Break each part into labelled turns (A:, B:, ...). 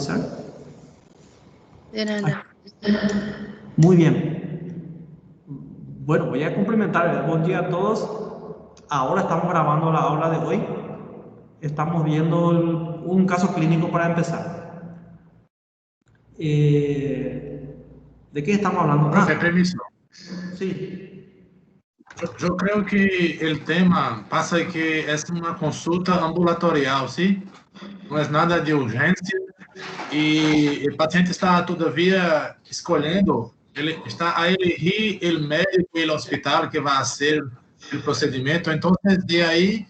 A: ser?
B: De nada.
A: Muy bien. Bueno, voy a complementar. Buen día a todos. Ahora estamos grabando la aula de hoy. Estamos viendo un caso clínico para empezar. ¿De qué estamos hablando?
C: Profe, permiso.
A: Sí.
C: Yo creo que el tema pasa que es una consulta ambulatorial, ¿sí? No es nada de urgencia y el paciente está todavía escogiendo, está a elegir el médico y el hospital que va a hacer el procedimiento. Entonces, de ahí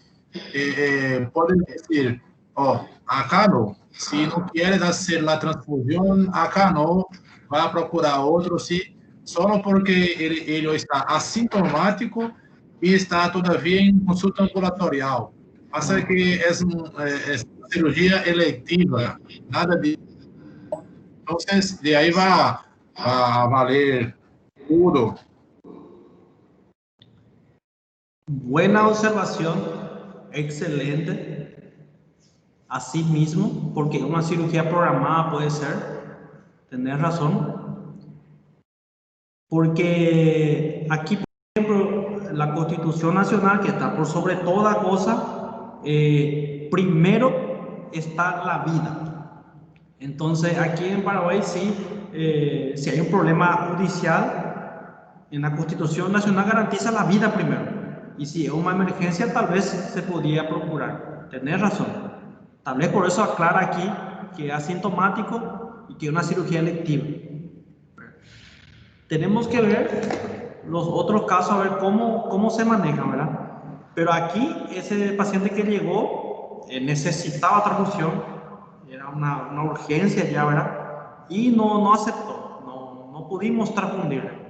C: pueden decir, oh, acá no. Si no quieres hacer la transfusión, acá no, va a procurar otro, sí, solo porque ele está asintomático y está todavía en consulta ambulatorial. Pasa que es una cirugía electiva, nada de... Entonces, de ahí va a valer todo.
A: Buena observación, excelente. Así mismo, porque una cirugía programada puede ser, tenés razón, porque aquí, por ejemplo, la Constitución Nacional, que está por sobre toda cosa, primero está la vida. Entonces, aquí en Paraguay sí, si hay un problema judicial, en la Constitución Nacional garantiza la vida primero. Y si es una emergencia, tal vez se podría procurar. Tenés razón. Tal vez por eso aclara aquí que es asintomático y que es una cirugía electiva. Tenemos que ver los otros casos, a ver cómo se manejan, ¿verdad? Pero aquí, ese paciente que llegó necesitaba transfusión, era una urgencia ya, ¿verdad? Y no aceptó, no pudimos transfundirle.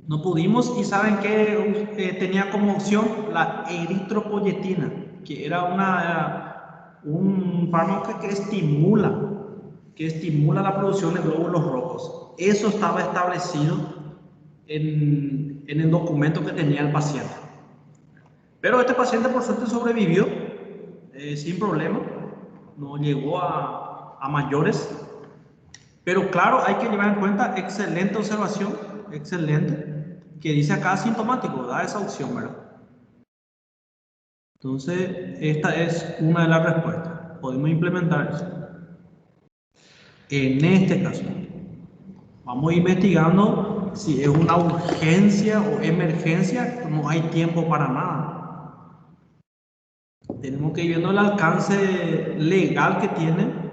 A: No pudimos, y ¿saben qué tenía como opción? La eritropoyetina, que era un fármaco que estimula la producción de glóbulos rojos. Eso estaba establecido en el documento que tenía el paciente. Pero este paciente por suerte sobrevivió sin problema, no llegó a mayores. Pero claro, hay que llevar en cuenta, excelente observación, excelente, que dice acá asintomático, da esa opción, ¿verdad? Entonces, esta es una de las respuestas. Podemos implementar eso. En este caso, vamos investigando si es una urgencia o emergencia, no hay tiempo para nada. Tenemos que ir viendo el alcance legal que tienen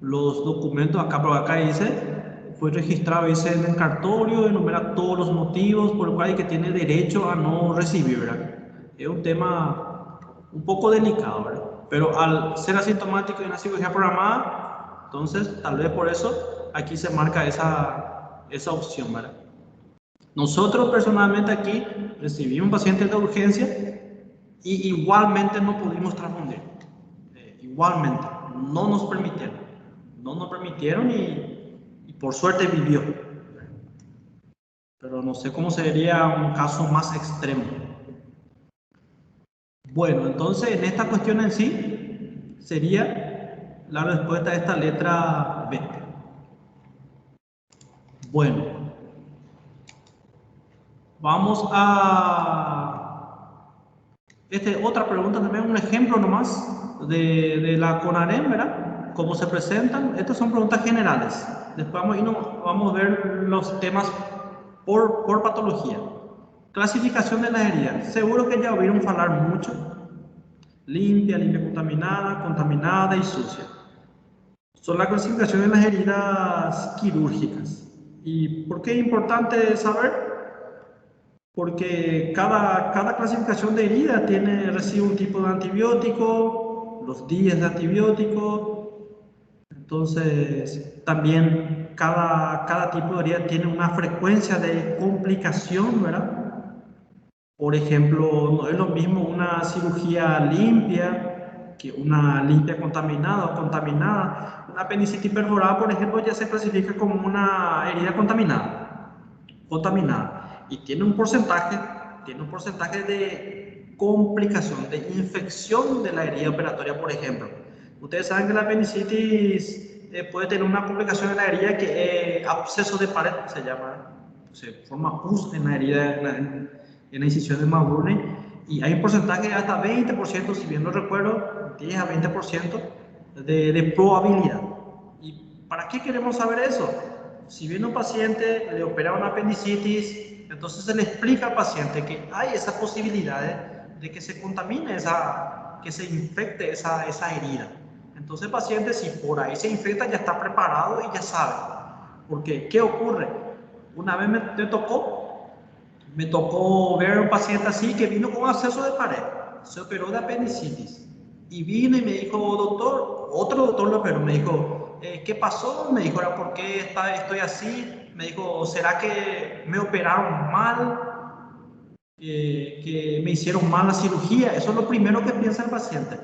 A: los documentos. Acá, pero acá dice, fue registrado, dice en el cartorio, enumera todos los motivos por los cuales que tiene derecho a no recibir, ¿verdad? Es un tema un poco delicado, ¿verdad? Pero al ser asintomático y una cirugía programada, entonces tal vez por eso aquí se marca esa opción, ¿verdad? Nosotros personalmente aquí recibimos un paciente de urgencia y igualmente no pudimos transfundir. Igualmente, no nos permitieron y por suerte vivió. Pero no sé cómo sería un caso más extremo. Bueno, entonces en esta cuestión en sí sería la respuesta a esta letra B. Bueno, vamos a otra pregunta también, un ejemplo nomás de la CONAREM, ¿verdad? ¿Cómo se presentan? Estas son preguntas generales. Después vamos a ver los temas por patología. Clasificación de las heridas. Seguro que ya oyeron hablar mucho. Limpia, contaminada, contaminada y sucia. Son la clasificación de las heridas quirúrgicas. ¿Y por qué es importante saber? Porque cada clasificación de herida recibe un tipo de antibiótico, los días de antibiótico. Entonces, también cada tipo de herida tiene una frecuencia de complicación, ¿verdad? Por ejemplo, no es lo mismo una cirugía limpia que una limpia contaminada o contaminada. Una apendicitis perforada, por ejemplo, ya se clasifica como una herida contaminada y tiene un porcentaje de complicación, de infección de la herida operatoria, por ejemplo. Ustedes saben que la apendicitis puede tener una complicación en la herida que es absceso de pared, se llama. Se forma pus en la herida, en la incisión de Mabrune, y hay un porcentaje de hasta 20%, si bien no recuerdo, 10 a 20% de probabilidad. ¿Y para qué queremos saber eso? Si viene un paciente, le opera una apendicitis, entonces se le explica al paciente que hay esa posibilidad de que se contamine, que se infecte esa herida. Entonces el paciente, si por ahí se infecta, ya está preparado y ya sabe. Porque, ¿qué ocurre? Una vez me tocó ver a un paciente así que vino con absceso de pared, se operó de apendicitis y vino y me dijo, doctor, otro doctor lo operó, me dijo, ¿qué pasó? Me dijo, ¿por qué estoy así? Me dijo, ¿será que me operaron mal? Que me hicieron mal la cirugía. Eso es lo primero que piensa el paciente.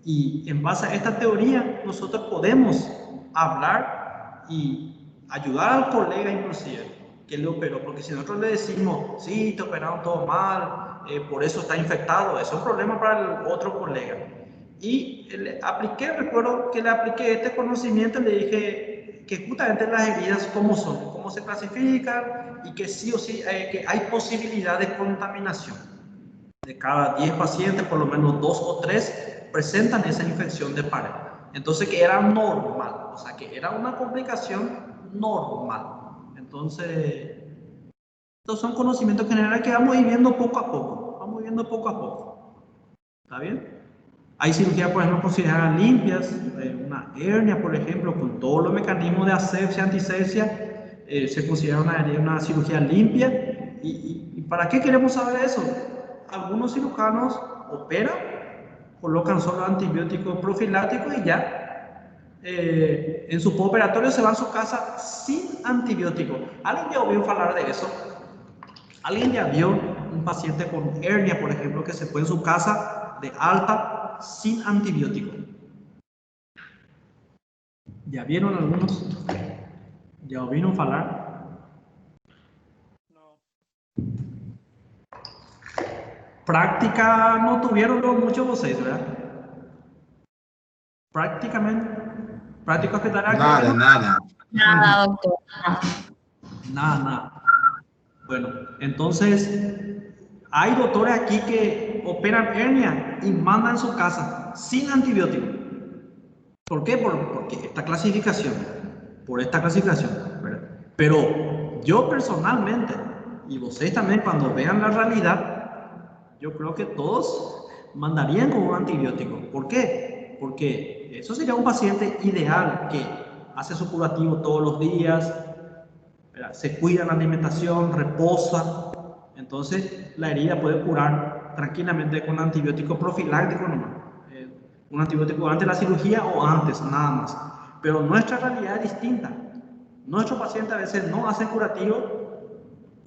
A: Y en base a esta teoría, nosotros podemos hablar y ayudar al colega inclusive que le operó, porque si nosotros le decimos, sí, te operaron todo mal, por eso está infectado, eso es un problema para el otro colega. Y recuerdo que le apliqué este conocimiento, le dije que justamente las heridas cómo son, cómo se clasifican y que sí o sí que hay posibilidad de contaminación. De cada 10 pacientes, por lo menos 2 o 3 presentan esa infección de pared. Entonces, que era normal, o sea, que era una complicación normal. Entonces, estos son conocimientos generales que vamos viviendo poco a poco. Vamos viviendo poco a poco. ¿Está bien? Hay cirugías, por ejemplo, consideradas limpias. Una hernia, por ejemplo, con todos los mecanismos de asepsia, antisepsia, se considera una cirugía limpia. ¿Y para qué queremos saber eso? Algunos cirujanos operan, colocan solo antibióticos profilácticos y ya. En su postoperatorio se va a su casa sin antibiótico. ¿Alguien ya oyó hablar de eso? ¿Alguien ya vio un paciente con hernia, por ejemplo, que se fue en su casa de alta sin antibiótico? ¿Ya vieron algunos? ¿Ya oyeron hablar?
D: No.
A: Práctica no tuvieron mucho vocês, ¿verdad? Prácticamente. Práctica hospitalaria.
C: Nada.
B: Nada, doctor.
A: Nada. Bueno, entonces hay doctores aquí que operan hernia y mandan a su casa sin antibiótico. ¿Por qué? Porque esta clasificación, por esta clasificación, ¿verdad? Pero yo personalmente, y ustedes también cuando vean la realidad, yo creo que todos mandarían con un antibiótico. ¿Por qué? Porque eso sería un paciente ideal que hace su curativo todos los días, ¿verdad? Se cuida la alimentación, reposa, entonces la herida puede curar tranquilamente con antibiótico profiláctico nomás. Un antibiótico antes de la cirugía o antes, nada más. Pero nuestra realidad es distinta. Nuestros pacientes a veces no hacen curativo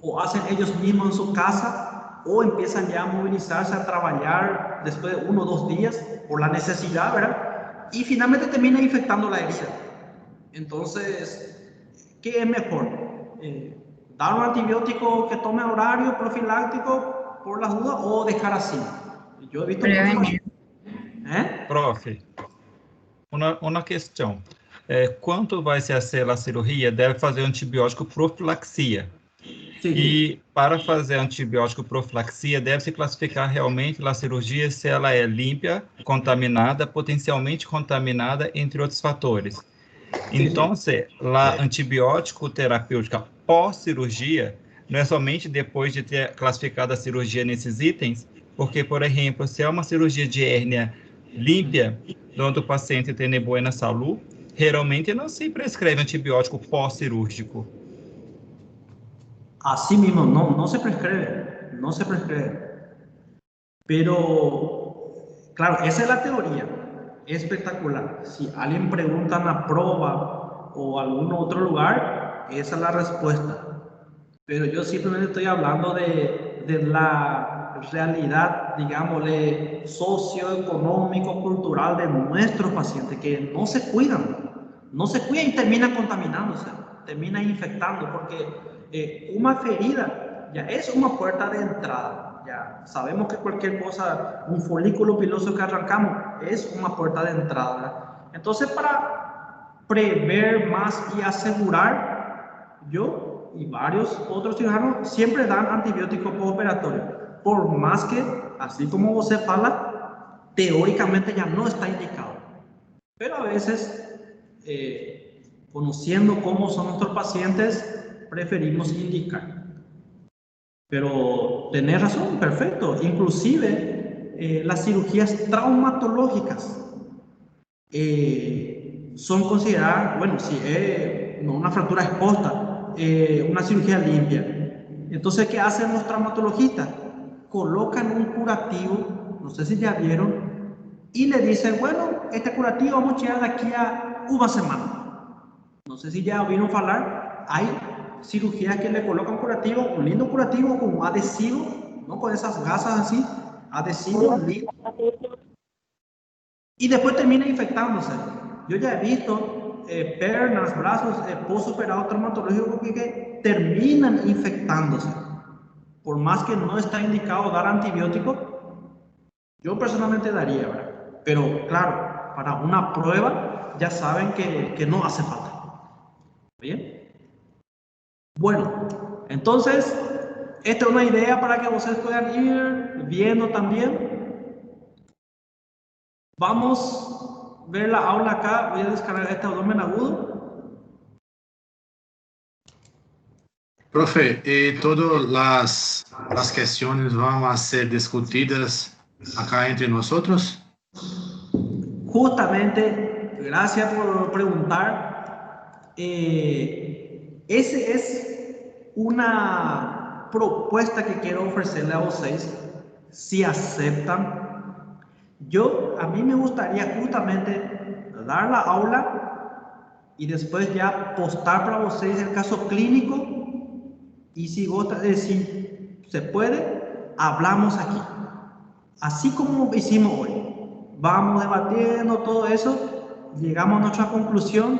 A: o hacen ellos mismos en su casa o empiezan ya a movilizarse, a trabajar después de 1 o 2 días por la necesidad, ¿verdad? Y finalmente termina infectando la herida. Entonces, ¿qué es mejor? ¿Dar un antibiótico que tome horario profiláctico por las dudas o dejar así? Yo he visto mucho.
D: Prof, uma questão. Quando vai se fazer a cirurgia, deve fazer antibiótico profilaxia.
A: Sim.
D: E para fazer antibiótico profilaxia, deve se classificar realmente a cirurgia se ela é limpa, contaminada, potencialmente contaminada, entre outros fatores. Então, a antibiótico terapêutica pós-cirurgia não é somente depois de ter classificado a cirurgia nesses itens, porque, por exemplo, se é uma cirurgia de hérnia limpa, onde o paciente tem boa saúde, geralmente não se prescreve antibiótico pós-cirúrgico.
A: Así mismo, no se prescribe. Pero, claro, esa es la teoría. Espectacular. Si alguien pregunta en la prueba o algún otro lugar, esa es la respuesta. Pero yo simplemente estoy hablando de la realidad, digámosle, socioeconómico, cultural de nuestros pacientes que no se cuidan y terminan contaminándose, terminan infectando, porque una ferida ya es una puerta de entrada. Ya sabemos que cualquier cosa, un folículo piloso que arrancamos, es una puerta de entrada, ¿verdad? Entonces, para prever más y asegurar, yo y varios otros cirujanos siempre dan antibiótico postoperatorio. Por más que, así como usted fala, teóricamente ya no está indicado. Pero a veces, conociendo cómo son nuestros pacientes, preferimos indicar. Pero tenés razón, perfecto. Inclusive las cirugías traumatológicas son consideradas, bueno, si es no una fractura expuesta, una cirugía limpia. Entonces, ¿qué hacen los traumatologistas? Colocan un curativo, no sé si ya vieron, y le dicen, bueno, este curativo vamos a llegar de aquí a una semana. No sé si ya vieron hablar, hay cirugías que le colocan curativo, un lindo curativo con adhesivo, no con esas gasas así, adhesivo lindo, y después termina infectándose. Yo ya he visto piernas, brazos postoperados traumatológicos que terminan infectándose. Por más que no está indicado dar antibiótico, yo personalmente daría, ¿verdad? Pero claro, para una prueba ya saben que no hace falta. ¿Bien? Bueno, entonces, esta es una idea para que ustedes puedan ir viendo también. Vamos a ver la aula acá. Voy a descargar este abdomen agudo.
C: Profe, todas las cuestiones van a ser discutidas acá entre nosotros.
A: Justamente, gracias por preguntar. Ese es una propuesta que quiero ofrecerle a ustedes, si aceptan. A mí me gustaría justamente dar la aula y después ya postar para ustedes el caso clínico, y si se puede, hablamos aquí, así como hicimos hoy. Vamos debatiendo todo eso, llegamos a nuestra conclusión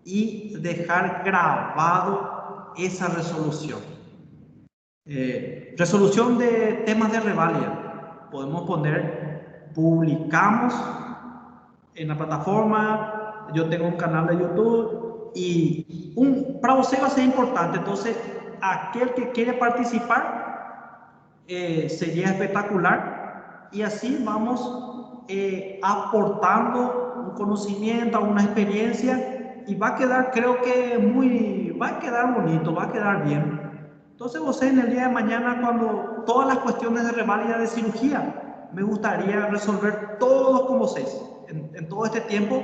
A: y dejar grabado esa resolución. Resolución de temas de reválida. Podemos poner, publicamos en la plataforma, yo tengo un canal de YouTube y para usted va a ser importante. Entonces, aquel que quiere participar sería espectacular, y así vamos aportando un conocimiento, una experiencia, y va a quedar, creo que va a quedar bonito, va a quedar bien. Entonces, usted en el día de mañana, cuando todas las cuestiones de reválida de cirugía, me gustaría resolver todos con ustedes. En todo este tiempo,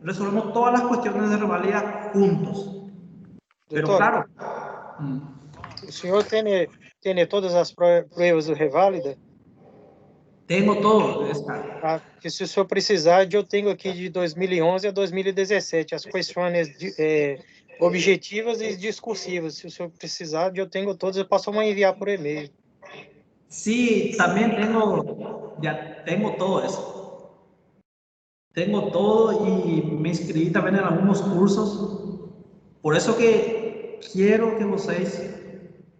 A: resolvemos todas las cuestiones de reválida juntos. Pero
E: Doutor,
A: claro,
E: o senhor tem todas as provas do Reválida?
A: tengo todo.
E: Tá? Que se o senhor precisar, eu tenho aqui de 2011 a 2017, as questões objetivas e discursivas. Se o senhor precisar, eu tenho todas, eu posso enviar por e-mail.
A: Sí, también ya tengo todo eso. Tengo todo y me inscribí también en algunos cursos. Por eso que quiero que ustedes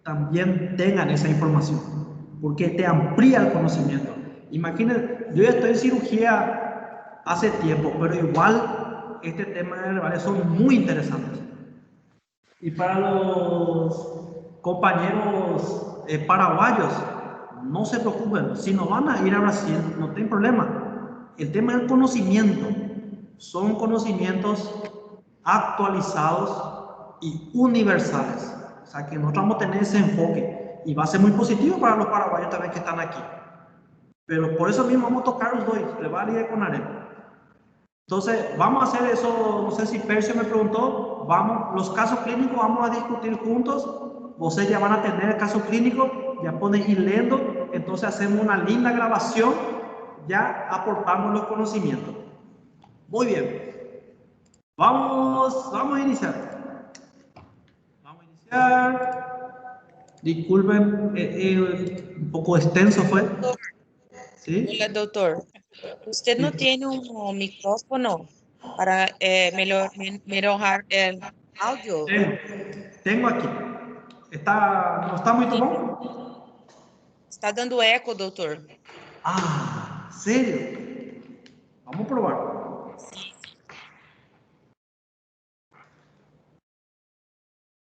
A: también tengan esa información, porque te amplía el conocimiento. Imagínense, yo ya estoy en cirugía hace tiempo, pero igual este tema de reválida son muy interesantes. Y para los compañeros paraguayos, no se preocupen, si no van a ir a Brasil, no tienen problema. El tema del conocimiento son conocimientos actualizados y universales. O sea que nosotros vamos a tener ese enfoque y va a ser muy positivo para los paraguayos también que están aquí. Pero por eso mismo vamos a tocar los dos, reválida y CONAREP. Entonces, vamos a hacer eso. No sé si Percio me preguntó, los casos clínicos vamos a discutir juntos. Ustedes ya van a tener el caso clínico, ya pueden ir leyendo. Entonces, hacemos una linda grabación, ya aportamos los conocimientos. Muy bien. Vamos a iniciar. Disculpen, un poco extenso fue. ¿Sí?
B: Hola, doctor. ¿Usted no tiene un micrófono para mejorar el audio?
A: Tengo aquí. ¿No está muy tomado?
B: Está dando eco, doutor.
A: Ah, ¿serio? Vamos a probar.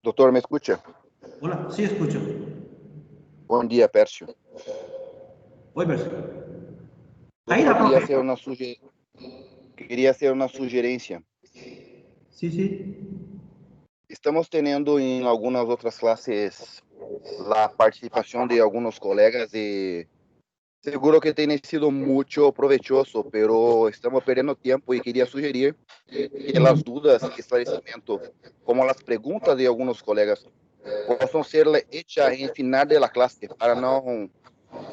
F: Doutor, me escucha?
A: Hola, sí escucho.
F: Bom dia, Pércio.
A: Oi, Bercio. Ahí
F: Doutor,
A: da para
F: queria hacer una sugerência.
A: Sí, sí.
F: Estamos teniendo en algunas otras clases la participación de algunos colegas y seguro que tiene sido mucho provechoso, pero estamos perdiendo tiempo y quería sugerir que las dudas y esclarecimiento, como las preguntas de algunos colegas, possam ser hechas en final de la clase para no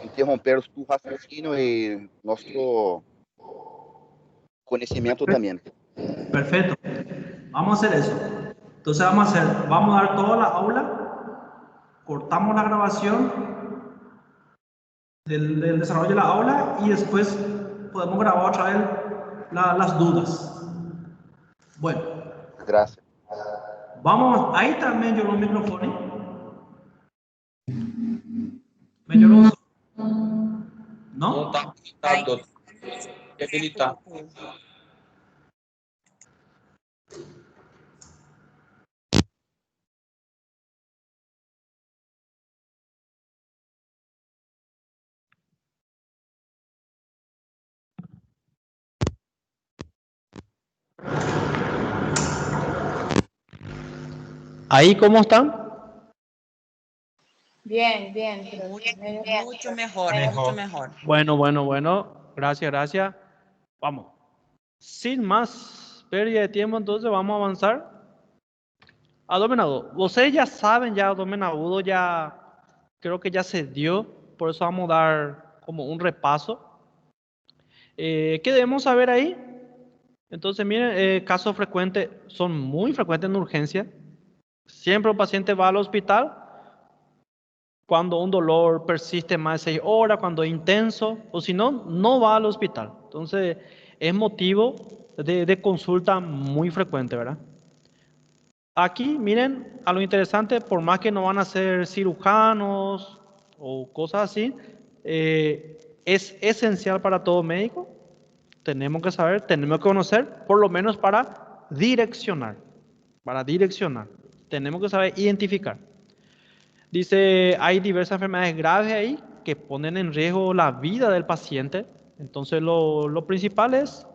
F: interromper tu raciocínio y nuestro conocimiento también.
A: Perfecto. Vamos a hacer eso. Entonces vamos a dar toda la aula, cortamos la grabación del desarrollo de la aula y después podemos grabar otra vez las dudas. Bueno,
F: Gracias.
A: vamos, ahí también yo los micrófonos. ¿Me lloró? ¿No?
G: Não está habilitado, doutor. Tem que habilitar.
A: Ahí, ¿cómo están?
H: Bien, bien.
B: Mucho mejor, mucho mejor.
A: Bueno. Gracias. Vamos. Sin más pérdida de tiempo, entonces vamos a avanzar. Abdomen agudo. Ustedes ya saben, ya abdomen agudo ya creo que ya se dio, por eso vamos a dar como un repaso. ¿Qué debemos saber ahí? Entonces, miren, casos frecuentes son muy frecuentes en urgencia. Siempre un paciente va al hospital cuando un dolor persiste más de 6 horas, cuando es intenso, o si no, no va al hospital. Entonces, es motivo de consulta muy frecuente, ¿verdad? Aquí, miren, a lo interesante, por más que no van a ser cirujanos o cosas así, es esencial para todo médico. Tenemos que saber, tenemos que conocer, por lo menos para direccionar. Tenemos que saber identificar. Dice, hay diversas enfermedades graves ahí que ponen en riesgo la vida del paciente. Entonces, lo principal es,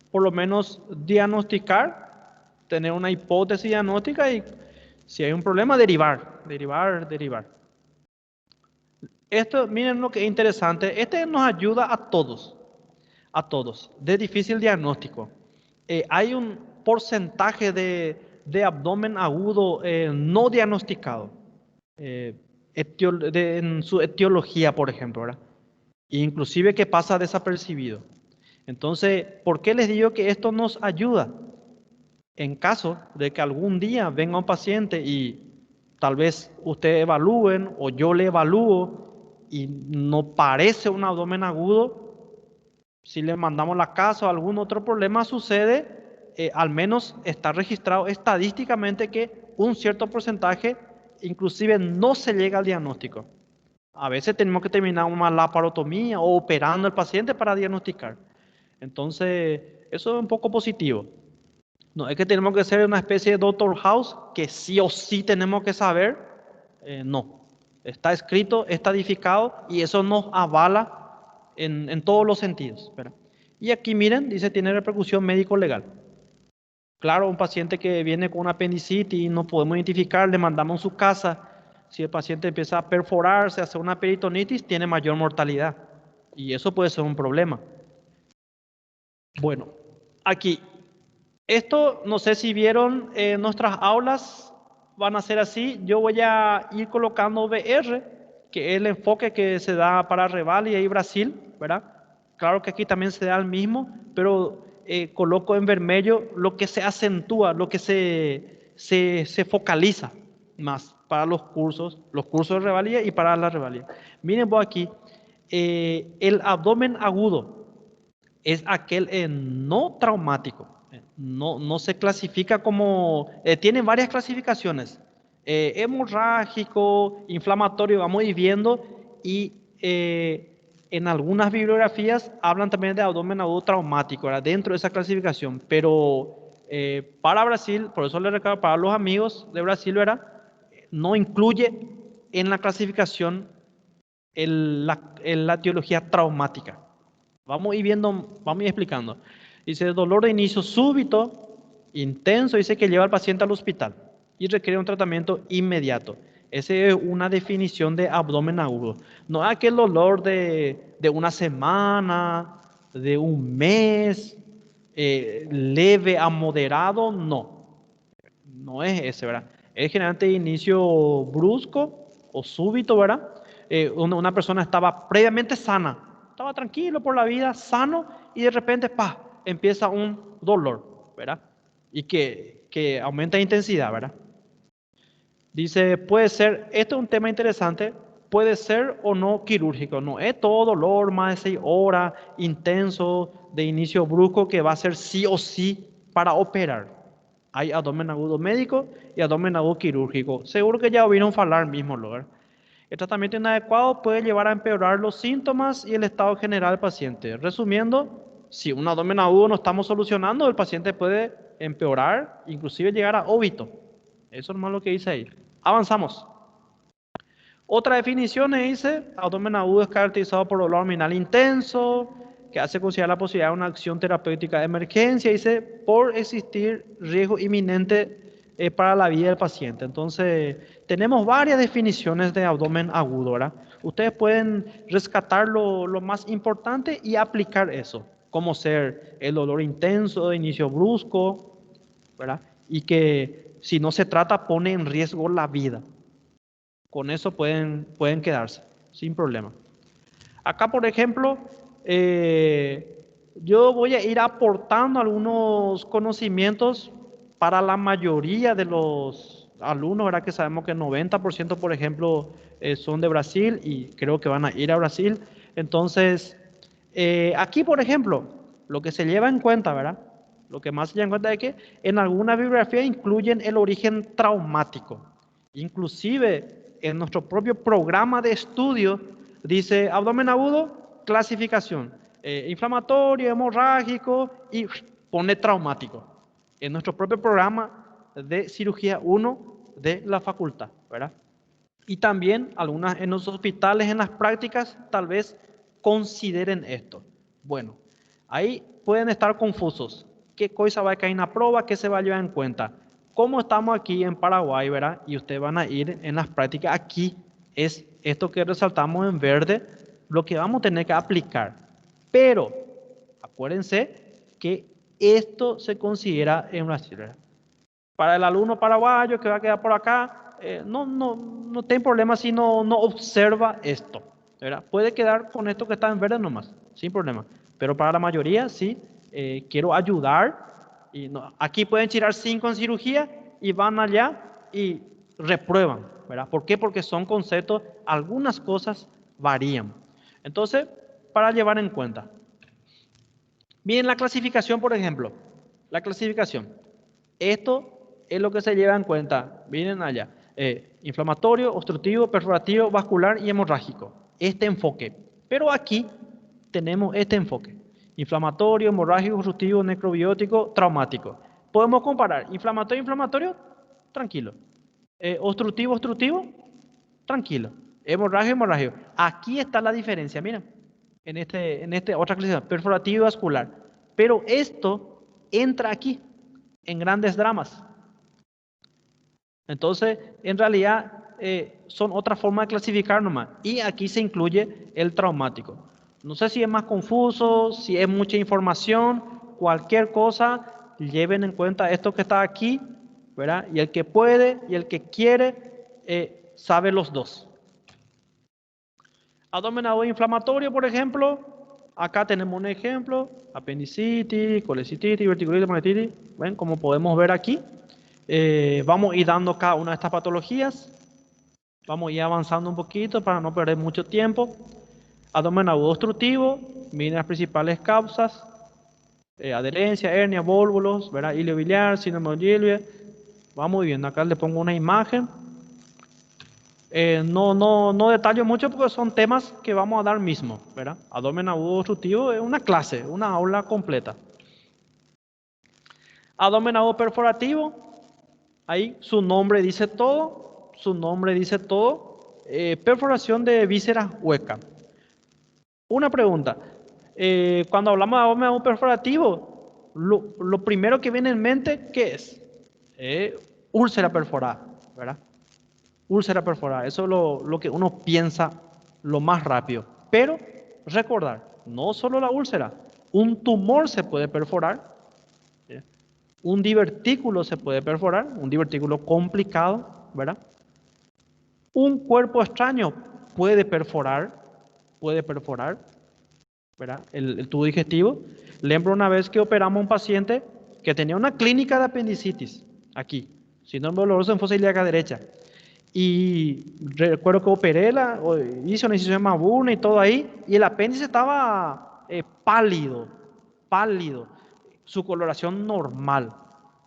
A: por lo menos, diagnosticar, tener una hipótesis diagnóstica y, si hay un problema, derivar. Esto, miren lo que es interesante. Este nos ayuda a todos. De difícil diagnóstico. Hay un porcentaje de abdomen agudo no diagnosticado. En su etiología, por ejemplo, ¿verdad? Inclusive que pasa desapercibido. Entonces, ¿por qué les digo que esto nos ayuda? En caso de que algún día venga un paciente y tal vez ustedes evalúen o yo le evalúo y no parece un abdomen agudo, si le mandamos la casa o algún otro problema sucede, al menos está registrado estadísticamente que un cierto porcentaje inclusive no se llega al diagnóstico. A veces tenemos que terminar una laparotomía o operando al paciente para diagnosticar. Entonces, eso es un poco positivo. No es que tenemos que ser una especie de Dr. House que sí o sí tenemos que saber. No. Está escrito, está edificado y eso nos avala en todos los sentidos. ¿Verdad? Y aquí miren, dice tiene repercusión médico-legal. Claro, un paciente que viene con una apendicitis y no podemos identificar, le mandamos a su casa. Si el paciente empieza a perforarse, a hacer una peritonitis, tiene mayor mortalidad. Y eso puede ser un problema. Bueno, aquí. Esto, no sé si vieron, nuestras aulas van a ser así. Yo voy a ir colocando VR, que es el enfoque que se da para Revalia y Brasil, ¿verdad? Claro que aquí también se da el mismo, pero coloco en vermelho lo que se acentúa, lo que se focaliza más para los cursos de Revalia y para la Revalia. Miren vos aquí, el abdomen agudo es aquel no traumático. No se clasifica como, tiene varias clasificaciones, hemorrágico, inflamatorio, vamos a ir viendo, y en algunas bibliografías hablan también de abdomen agudo traumático, ¿verdad? Dentro de esa clasificación, pero para Brasil, por eso le recalco para los amigos de Brasil, ¿verdad? No incluye en la clasificación la etiología traumática. Vamos a ir viendo, vamos a ir explicando. Dice, dolor de inicio súbito, intenso, dice que lleva al paciente al hospital y requiere un tratamiento inmediato. Esa es una definición de abdomen agudo. No es aquel dolor de una semana, de un mes, leve a moderado, no. No es ese, ¿verdad? Es generalmente de inicio brusco o súbito, ¿verdad? Una persona estaba previamente sana, estaba tranquilo por la vida, sano, y de repente, ¡pah!, empieza un dolor, ¿verdad? Y que aumenta de intensidad, ¿verdad? Dice, puede ser, esto es un tema interesante, puede ser o no quirúrgico, no es todo dolor más de 6 horas, intenso, de inicio brusco, que va a ser sí o sí para operar. Hay abdomen agudo médico y abdomen agudo quirúrgico. Seguro que ya oyeron hablar mismo, ¿verdad? El tratamiento inadecuado puede llevar a empeorar los síntomas y el estado general del paciente. Resumiendo, si un abdomen agudo no estamos solucionando, el paciente puede empeorar, inclusive llegar a óbito. Eso es más lo que dice ahí. Avanzamos. Otra definición dice, abdomen agudo es caracterizado por dolor abdominal intenso, que hace considerar la posibilidad de una acción terapéutica de emergencia, dice, por existir riesgo inminente para la vida del paciente. Entonces, tenemos varias definiciones de abdomen agudo, ¿verdad? Ustedes pueden rescatar lo más importante y aplicar eso, como ser el dolor intenso de inicio brusco, ¿verdad? Y que si no se trata pone en riesgo la vida. Con eso pueden quedarse, sin problema. Acá, por ejemplo, yo voy a ir aportando algunos conocimientos para la mayoría de los alumnos, ¿verdad? Que sabemos que el 90%, por ejemplo, son de Brasil y creo que van a ir a Brasil. Entonces, aquí, por ejemplo, lo que se lleva en cuenta, ¿verdad? Lo que más se lleva en cuenta es que en alguna bibliografía incluyen el origen traumático. Inclusive, en nuestro propio programa de estudio, dice abdomen agudo, clasificación, inflamatorio, hemorrágico y pone traumático. En nuestro propio programa de cirugía 1 de la facultad, ¿verdad? Y también algunas en los hospitales, en las prácticas, tal vez consideren esto. Bueno, ahí pueden estar confusos. ¿Qué cosa va a caer en la prueba? ¿Qué se va a llevar en cuenta? Como estamos aquí en Paraguay, ¿verdad? Y ustedes van a ir en las prácticas, aquí es esto que resaltamos en verde, lo que vamos a tener que aplicar. Pero, acuérdense que esto se considera en Brasil, ¿verdad? Para el alumno paraguayo que va a quedar por acá, no tiene problema si no observa esto, ¿verdad? Puede quedar con esto que está en verde nomás, sin problema. Pero para la mayoría, sí, quiero ayudar. Y no, aquí pueden tirar 5 en cirugía y van allá y reprueban, ¿verdad? ¿Por qué? Porque son conceptos, algunas cosas varían. Entonces, para llevar en cuenta. Bien, la clasificación, por ejemplo. La clasificación. Esto es lo que se lleva en cuenta. Miren allá. Inflamatorio, obstructivo, perforativo, vascular y hemorrágico. Este enfoque. Pero aquí tenemos este enfoque. Inflamatorio, hemorrágico, obstructivo, necrobiótico, traumático. Podemos comparar inflamatorio, tranquilo. Obstructivo, tranquilo. Hemorrágico. Aquí está la diferencia, miren. En este otra clasificación, perforativo y vascular. Pero esto entra aquí, en grandes dramas. Entonces, en realidad, son otra forma de clasificar nomás. Y aquí se incluye el traumático. No sé si es más confuso, si es mucha información, cualquier cosa, lleven en cuenta esto que está aquí, ¿verdad? Y el que puede y el que quiere, sabe los dos. Abdomen agudo inflamatorio, por ejemplo, acá tenemos un ejemplo, apendicitis, colecitis, diverticulitis, pancreatitis. ¿Ven? Como podemos ver aquí, vamos a ir dando cada una de estas patologías. Vamos a ir avanzando un poquito para no perder mucho tiempo. Abdomen agudo obstructivo, miren las principales causas, adherencia, hernia, vólvulos, ¿verdad? Hilio biliar, síndrome de Gilbert. Vamos viendo, acá le pongo una imagen. No detallo mucho porque son temas que vamos a dar mismo, ¿verdad? Abdomen agudo obstructivo es una clase, una aula completa. Abdomen agudo perforativo, ahí su nombre dice todo, perforación de vísceras hueca. Una pregunta, cuando hablamos de abdomen agudo perforativo, lo primero que viene en mente, ¿qué es? Úlcera perforada, ¿verdad? Úlcera perforada, eso es lo que uno piensa lo más rápido. Pero recordar, no solo la úlcera, un tumor se puede perforar, ¿sí? Un divertículo se puede perforar, un divertículo complicado, ¿verdad? Un cuerpo extraño puede perforar, ¿verdad? El tubo digestivo. Lembro una vez que operamos a un paciente que tenía una clínica de apendicitis, aquí, síndrome doloroso en fosa ilíaca derecha. Y recuerdo que hice una incisión de Mabuna y todo ahí, y el apéndice estaba pálido, su coloración normal,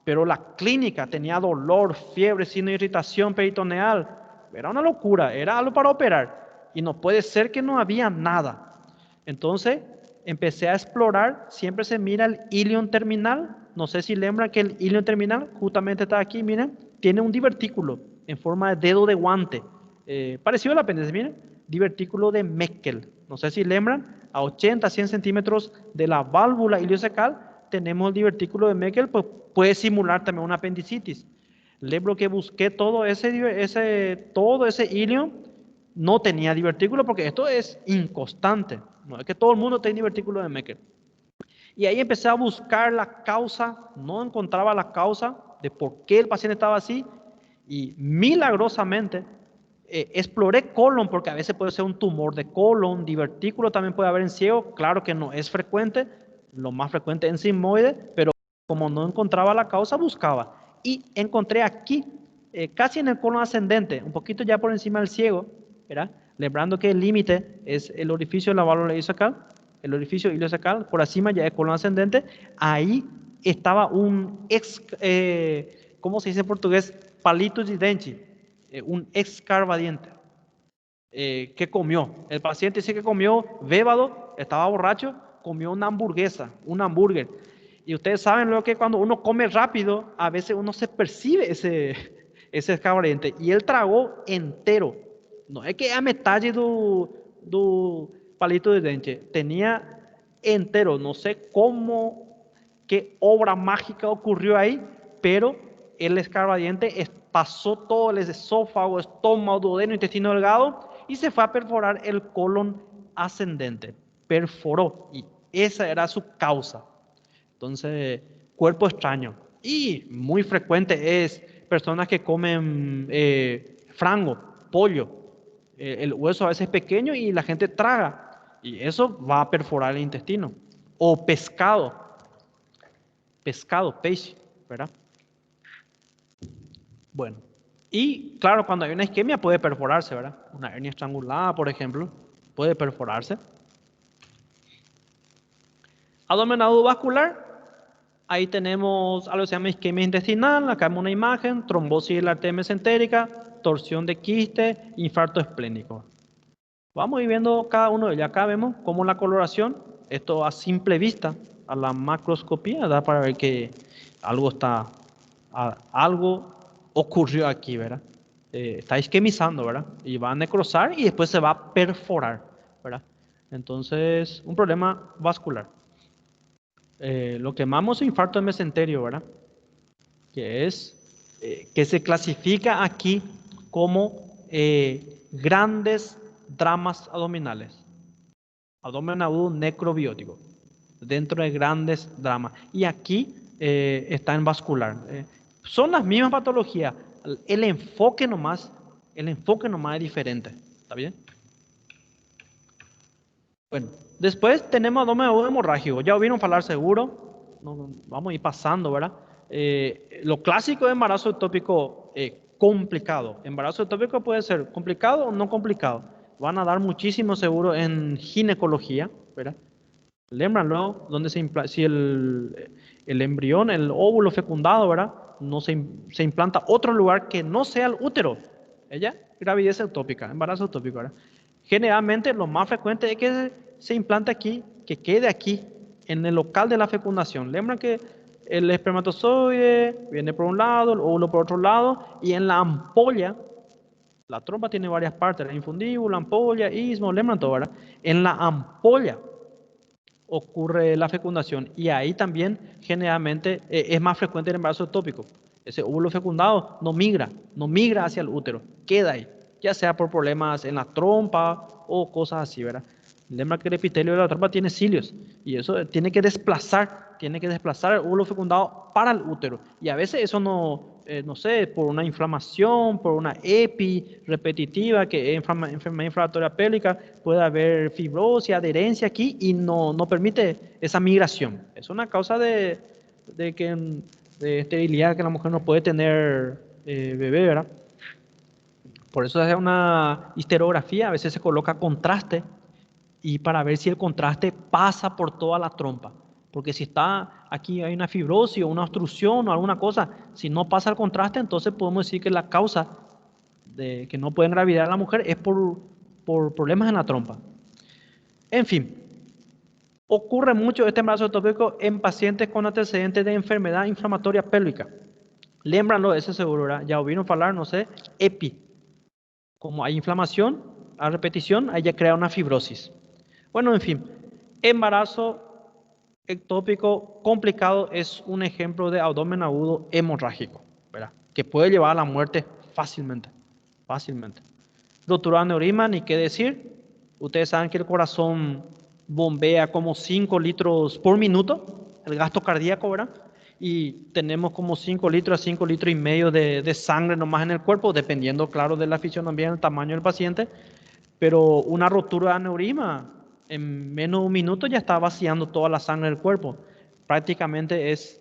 A: pero la clínica tenía dolor, fiebre, signo de irritación peritoneal, era una locura, era algo para operar, y no puede ser que no había nada. Entonces empecé a explorar, siempre se mira el ilion terminal, no sé si lembran que el ilion terminal justamente está aquí, miren, tiene un divertículo en forma de dedo de guante, parecido al apéndice, miren, divertículo de Meckel. No sé si lembran, a 80, 100 centímetros de la válvula iliocecal tenemos el divertículo de Meckel, pues puede simular también una apendicitis. Lembro que busqué todo ese ilion, no tenía divertículo porque esto es inconstante, no es que todo el mundo tenga divertículo de Meckel. Y ahí empecé a buscar la causa, no encontraba la causa de por qué el paciente estaba así, y milagrosamente exploré colon, porque a veces puede ser un tumor de colon, divertículo también puede haber en ciego, claro que no es frecuente, lo más frecuente en sigmoide, pero como no encontraba la causa, buscaba. Y encontré aquí, casi en el colon ascendente, un poquito ya por encima del ciego, ¿verdad? Lembrando que el límite es el orificio de la válvula iliocecal, el orificio iliocecal, por encima ya es colon ascendente, ahí estaba un ¿cómo se dice en portugués? Palito de dente, un escarbadiente, que comió. El paciente dice que comió bébado, estaba borracho, comió una hamburguesa, un hambúrguer. Y ustedes saben lo que cuando uno come rápido, a veces uno se percibe ese escarbadiente. Y él tragó entero. No es que a metade do palito de dente, tenía entero. No sé cómo, qué obra mágica ocurrió ahí, pero el escarbadiente pasó todo el esófago, estómago, duodeno, intestino delgado y se fue a perforar el colon ascendente. Perforó y esa era su causa. Entonces, cuerpo extraño. Y muy frecuente es personas que comen frango, pollo. El hueso a veces es pequeño y la gente traga. Y eso va a perforar el intestino. O pescado, peixe, ¿verdad? Bueno, y claro, cuando hay una isquemia puede perforarse, ¿verdad? Una hernia estrangulada, por ejemplo, puede perforarse. Abdomen agudo vascular, ahí tenemos algo que se llama isquemia intestinal, acá vemos una imagen, trombosis de la arteria mesentérica, torsión de quiste, infarto esplénico. Vamos a ir viendo cada uno de ellos. Acá vemos cómo la coloración, esto a simple vista, a la macroscopía, da para ver que algo ocurrió aquí, ¿verdad? Está isquemizando, ¿verdad? Y va a necrosar y después se va a perforar, ¿verdad? Entonces, un problema vascular. Lo que llamamos infarto de mesenterio, ¿verdad? Que se clasifica aquí como grandes dramas abdominales. Abdomen agudo necrobiótico. Dentro de grandes dramas. Y aquí está en vascular. Son las mismas patologías. El enfoque nomás es diferente. ¿Está bien? Bueno, después tenemos abdomen agudo hemorrágico. Ya oyeron hablar seguro. Vamos a ir pasando, ¿verdad? Lo clásico de embarazo ectópico complicado. Embarazo ectópico puede ser complicado o no complicado. Van a dar muchísimo seguro en ginecología, ¿verdad? Lémbranlo, donde si el embrión, el óvulo fecundado, ¿verdad? No se implanta otro lugar que no sea el útero. Ella, gravidez ectópica, embarazo ectópico, ¿verdad? Generalmente lo más frecuente es que se implante aquí, que quede aquí, en el local de la fecundación. Lembra que el espermatozoide viene por un lado, el óvulo por otro lado, y en la ampolla, la trompa tiene varias partes, la infundíbula, ampolla, istmo, lembran todo, ¿verdad? En la ampolla ocurre la fecundación y ahí también generalmente es más frecuente el embarazo ectópico. Ese óvulo fecundado no migra hacia el útero, queda ahí, ya sea por problemas en la trompa o cosas así, ¿verdad? Lembra que el epitelio de la trompa tiene cilios y eso tiene que desplazar el óvulo fecundado para el útero. Y a veces eso no sé, por una inflamación, por una EPI repetitiva, que es enfermedad inflamatoria pélvica, puede haber fibrosis, adherencia aquí y no permite esa migración. Es una causa de esterilidad que la mujer no puede tener bebé, ¿verdad? Por eso es una histerografía, a veces se coloca contraste y para ver si el contraste pasa por toda la trompa. Porque si está aquí hay una fibrosis o una obstrucción o alguna cosa, si no pasa el contraste, entonces podemos decir que la causa de que no puede engravidar a la mujer es por problemas en la trompa. En fin, ocurre mucho este embarazo ectópico en pacientes con antecedentes de enfermedad inflamatoria pélvica. Lémbranlo, ese seguro, ¿verdad? Ya oyeron hablar, no sé, EPI. Como hay inflamación a repetición, ahí ya crea una fibrosis. Bueno, en fin, embarazo ectópico complicado es un ejemplo de abdomen agudo hemorrágico, ¿verdad? Que puede llevar a la muerte fácilmente. Rotura de aneurisma, ni qué decir. Ustedes saben que el corazón bombea como 5 litros por minuto, el gasto cardíaco, ¿verdad? Y tenemos como 5 litros a 5 litros y medio de sangre nomás en el cuerpo, dependiendo, claro, de la fisionomía y el tamaño del paciente. Pero una rotura de aneurisma, en menos de un minuto ya está vaciando toda la sangre del cuerpo. Prácticamente es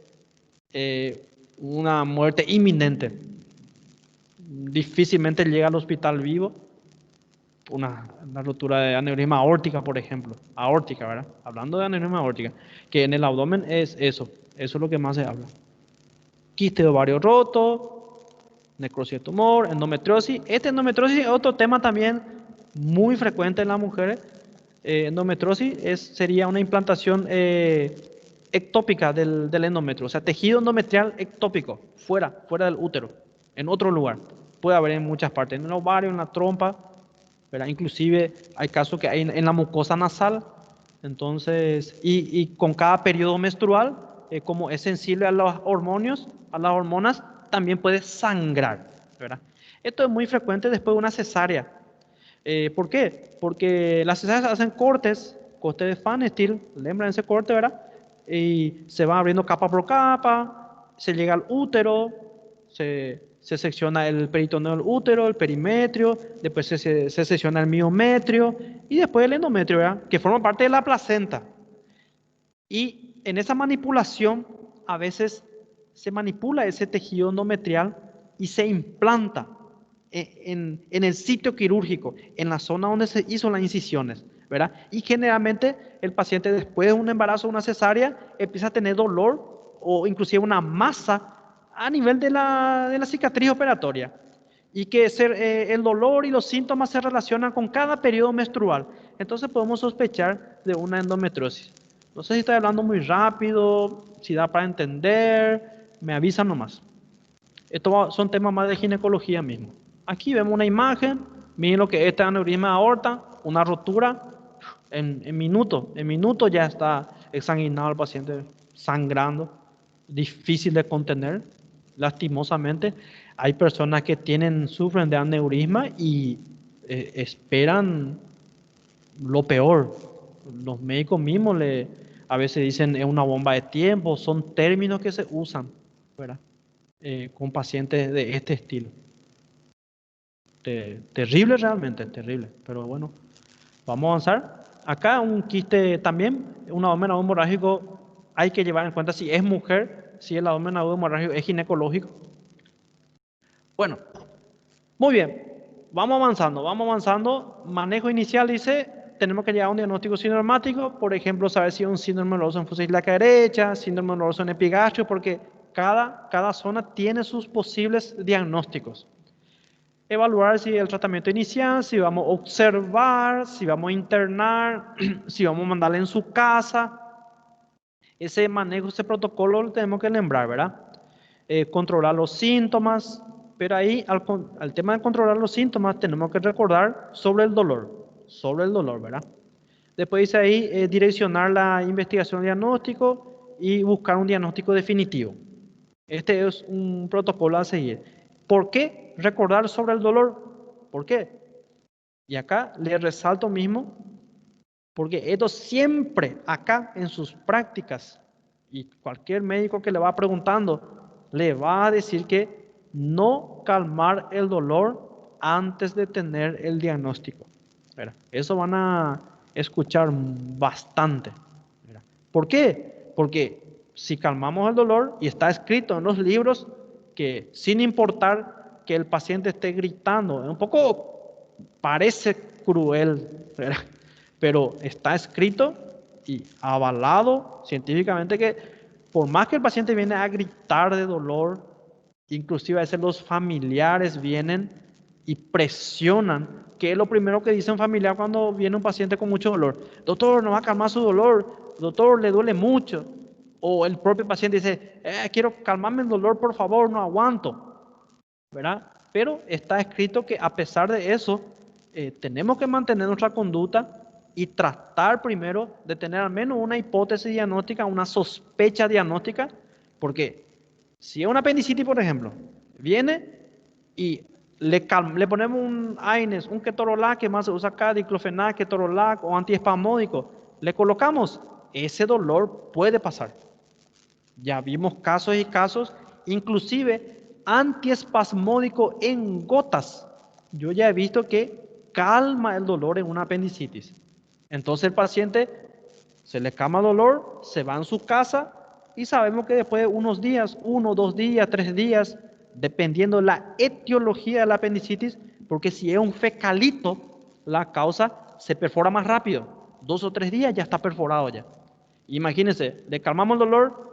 A: una muerte inminente. Difícilmente llega al hospital vivo. Una rotura de aneurisma aórtica, por ejemplo. Aórtica, ¿verdad? Hablando de aneurisma aórtica. Que en el abdomen es eso. Eso es lo que más se habla. Quiste de ovario roto, necrosis de tumor, endometriosis. Este endometriosis es otro tema también muy frecuente en las mujeres. Endometriosis sería una implantación ectópica del endometrio, o sea, tejido endometrial ectópico, fuera del útero, en otro lugar. Puede haber en muchas partes, en el ovario, en la trompa, ¿verdad? Inclusive hay casos que hay en la mucosa nasal. Entonces, y con cada periodo menstrual, como es sensible a los hormonios, a las hormonas, también puede sangrar, ¿verdad? Esto es muy frecuente después de una cesárea. ¿Por qué? Porque las cesáreas hacen cortes de Van Steel, lembran ese corte, ¿verdad? Y se va abriendo capa por capa, se llega al útero, se secciona el peritoneo del útero, el perimetrio, después se secciona el miometrio y después el endometrio, ¿verdad? Que forma parte de la placenta. Y en esa manipulación, a veces se manipula ese tejido endometrial y se implanta en el sitio quirúrgico, en la zona donde se hizo las incisiones, ¿verdad? Y generalmente el paciente después de un embarazo o una cesárea empieza a tener dolor o inclusive una masa a nivel de la cicatriz operatoria. Y que el dolor y los síntomas se relacionan con cada periodo menstrual. Entonces podemos sospechar de una endometriosis. No sé si estoy hablando muy rápido, si da para entender, me avisan nomás. Estos son temas más de ginecología mismo. Aquí vemos una imagen, miren lo que es este aneurisma de aorta, una rotura, en minutos ya está exsanguinado el paciente, sangrando, difícil de contener, lastimosamente. Hay personas que sufren de aneurisma y esperan lo peor. Los médicos mismos a veces dicen es una bomba de tiempo, son términos que se usan, ¿verdad? Con pacientes de este estilo. Terrible realmente, terrible. Pero bueno, vamos a avanzar. Acá un quiste también, un abdomen agudo hemorrágico, hay que llevar en cuenta si es mujer, si el abdomen agudo hemorrágico es ginecológico. Bueno, muy bien. Vamos avanzando. Manejo inicial dice, tenemos que llegar a un diagnóstico sintomático, por ejemplo, saber si es un síndrome doloroso en fosa ilíaca derecha, síndrome doloroso en epigastrio, porque cada zona tiene sus posibles diagnósticos. Evaluar si el tratamiento inicial, si vamos a observar, si vamos a internar, si vamos a mandarle en su casa. Ese manejo, ese protocolo lo tenemos que lembrar, ¿verdad? Controlar los síntomas, pero ahí al tema de controlar los síntomas tenemos que recordar sobre el dolor, ¿verdad? Después dice ahí direccionar la investigación diagnóstico y buscar un diagnóstico definitivo. Este es un protocolo a seguir. ¿Por qué recordar sobre el dolor? ¿Por qué? Y acá le resalto mismo, porque esto siempre acá en sus prácticas, y cualquier médico que le va preguntando, le va a decir que no calmar el dolor antes de tener el diagnóstico. Eso van a escuchar bastante. ¿Por qué? Porque si calmamos el dolor, y está escrito en los libros, que sin importar que el paciente esté gritando, un poco parece cruel, ¿verdad? Pero está escrito y avalado científicamente que por más que el paciente viene a gritar de dolor, inclusive a veces los familiares vienen y presionan, que es lo primero que dice un familiar cuando viene un paciente con mucho dolor. Doctor, no va a calmar su dolor, doctor, le duele mucho. O el propio paciente dice, quiero calmarme el dolor, por favor, no aguanto, ¿verdad? Pero está escrito que a pesar de eso, tenemos que mantener nuestra conducta y tratar primero de tener al menos una hipótesis diagnóstica, una sospecha diagnóstica, porque si es una apendicitis, por ejemplo, viene y le ponemos un AINES, un ketorolac, que más se usa acá, diclofenac, ketorolac o antiespasmódico, le colocamos, ese dolor puede pasar. Ya vimos casos y casos, inclusive antiespasmódico en gotas. Yo ya he visto que calma el dolor en una apendicitis. Entonces el paciente se le calma el dolor, se va en su casa y sabemos que después de unos días, 1, 2 días, 3 días, dependiendo de la etiología de la apendicitis, porque si es un fecalito, la causa se perfora más rápido. 2 o 3 días ya está perforado ya. Imagínense, le calmamos el dolor,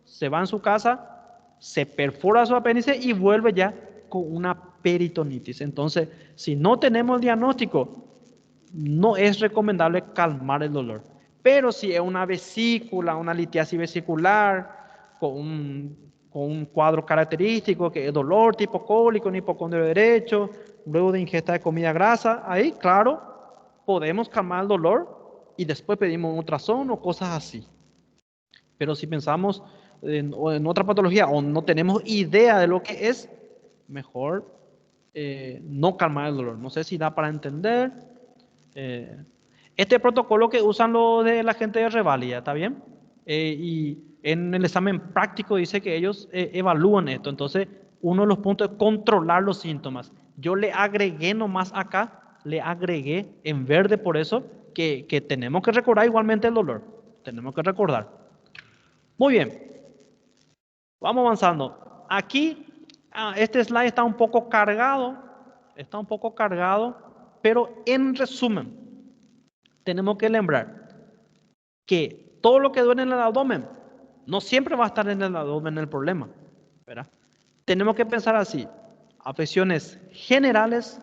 A: se va en su casa, se perfora su apéndice y vuelve ya con una peritonitis. Entonces, si no tenemos el diagnóstico, no es recomendable calmar el dolor. Pero si es una vesícula, una litiasis vesicular, con un cuadro característico que es dolor tipo cólico en hipocondrio derecho, luego de ingesta de comida grasa, ahí, claro, podemos calmar el dolor y después pedimos un ultrasonido o cosas así. Pero si pensamos en otra patología o no tenemos idea de lo que es, mejor no calmar el dolor. No sé si da para entender. Este protocolo que usan los de la gente de Revalida, ¿está bien? Y en el examen práctico dice que ellos evalúan esto. Entonces, uno de los puntos es controlar los síntomas. Yo le agregué nomás acá, le agregué en verde por eso, que tenemos que recordar igualmente el dolor. Tenemos que recordar. Muy bien. Vamos avanzando. Aquí, este slide está un poco cargado. Está un poco cargado. Pero en resumen, tenemos que lembrar que todo lo que duele en el abdomen no siempre va a estar en el abdomen el problema, ¿verdad? Tenemos que pensar así: afecciones generales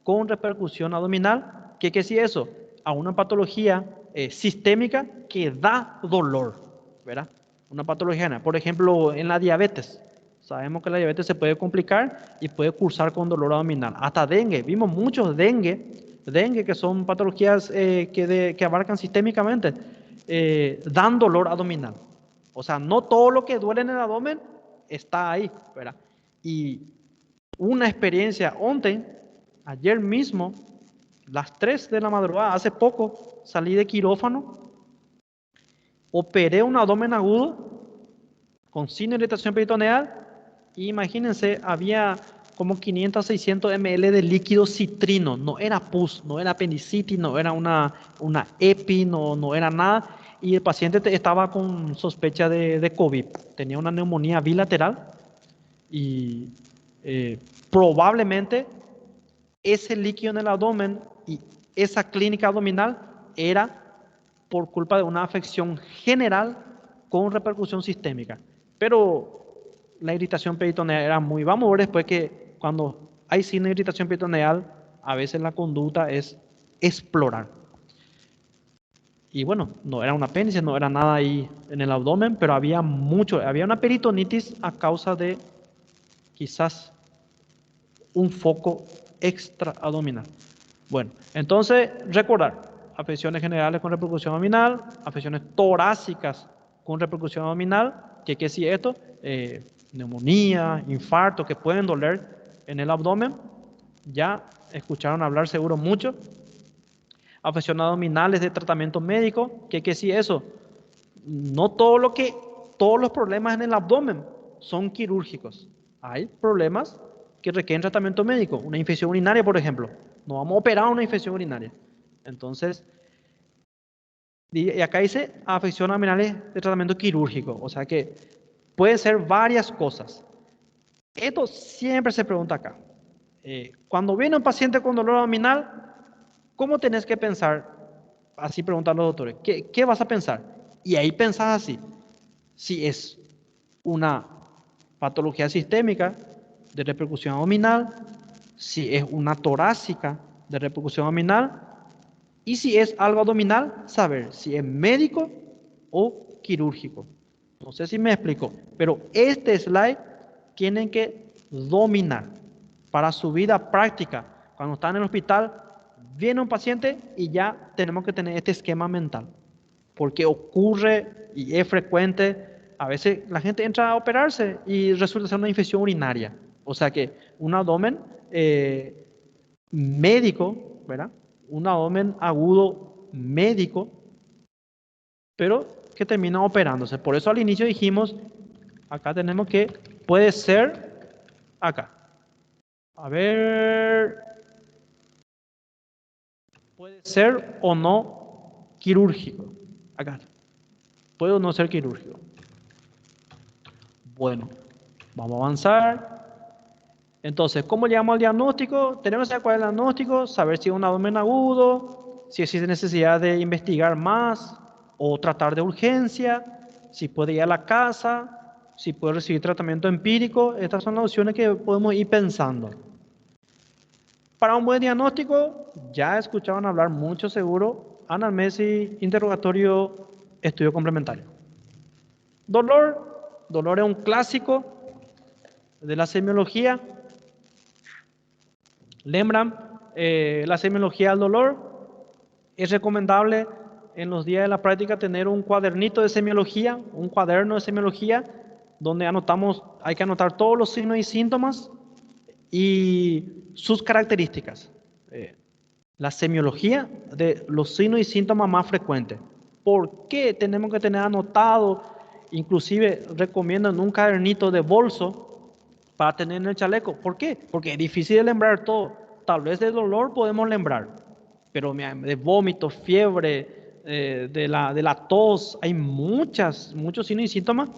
A: con repercusión abdominal. ¿Qué es eso? A una patología sistémica que da dolor, ¿verdad? Una patología general. Por ejemplo, en la diabetes. Sabemos que la diabetes se puede complicar y puede cursar con dolor abdominal. Hasta dengue. Vimos muchos dengue que son patologías que abarcan sistémicamente, dan dolor abdominal. O sea, no todo lo que duele en el abdomen está ahí, ¿verdad? Y una experiencia ayer mismo, las 3 de la madrugada, hace poco, salí de quirófano, operé un abdomen agudo con signo de irritación peritoneal. Y imagínense, había como 500 a 600 ml de líquido citrino. No era pus, no era apendicitis, no era una EPI, no era nada. Y el paciente estaba con sospecha de COVID. Tenía una neumonía bilateral y probablemente ese líquido en el abdomen y esa clínica abdominal era por culpa de una afección general con repercusión sistémica. Pero la irritación peritoneal era muy... Vamos a ver después que cuando hay signo de irritación peritoneal, a veces la conducta es explorar. Y bueno, no era un apéndice, no era nada ahí en el abdomen, pero había una peritonitis a causa de quizás un foco extraabdominal. Bueno, entonces recordar, afecciones generales con repercusión abdominal, afecciones torácicas con repercusión abdominal, que si esto, neumonía, infarto, que pueden doler en el abdomen, ya escucharon hablar seguro mucho. Afecciones abdominales de tratamiento médico, que si eso, no todos los problemas en el abdomen son quirúrgicos. Hay problemas que requieren tratamiento médico, una infección urinaria, por ejemplo. No vamos a operar una infección urinaria. Entonces, y acá dice afecciones abdominales de tratamiento quirúrgico, o sea que puede ser varias cosas. Esto siempre se pregunta acá. Cuando viene un paciente con dolor abdominal, ¿cómo tenés que pensar? Así preguntan los doctores. ¿Qué vas a pensar? Y ahí pensás así. Si es una patología sistémica de repercusión abdominal, si es una torácica de repercusión abdominal, y si es algo abdominal, saber si es médico o quirúrgico. No sé si me explico, pero este slide tienen que dominar para su vida práctica. Cuando están en el hospital, viene un paciente y ya tenemos que tener este esquema mental, porque ocurre y es frecuente. A veces la gente entra a operarse y resulta ser una infección urinaria. O sea que un abdomen médico, ¿verdad? Un abdomen agudo médico, pero que termina operándose. Por eso al inicio dijimos, acá tenemos que puede ser acá. A ver, puede ser o no quirúrgico. Acá. Puede o no ser quirúrgico. Bueno, vamos a avanzar. Entonces, ¿cómo llegamos al diagnóstico? Tenemos que saber cuál es el diagnóstico, saber si es un abdomen agudo, si existe necesidad de investigar más o tratar de urgencia, si puede ir a la casa, si puede recibir tratamiento empírico. Estas son las opciones que podemos ir pensando. Para un buen diagnóstico, ya escuchaban hablar mucho seguro, anamnesis, interrogatorio, estudio complementario. Dolor es un clásico de la semiología. Lembran, la semiología del dolor. Es recomendable en los días de la práctica tener un cuadernito de semiología, un cuaderno de semiología, donde hay que anotar todos los signos y síntomas y sus características. La semiología de los signos y síntomas más frecuentes. ¿Por qué tenemos que tener anotado? Inclusive recomiendo en un cuadernito de bolso para tener en el chaleco. ¿Por qué? Porque es difícil de lembrar todo. Tal vez de dolor podemos lembrar, pero de vómito, fiebre, de la tos, hay muchos signos y síntomas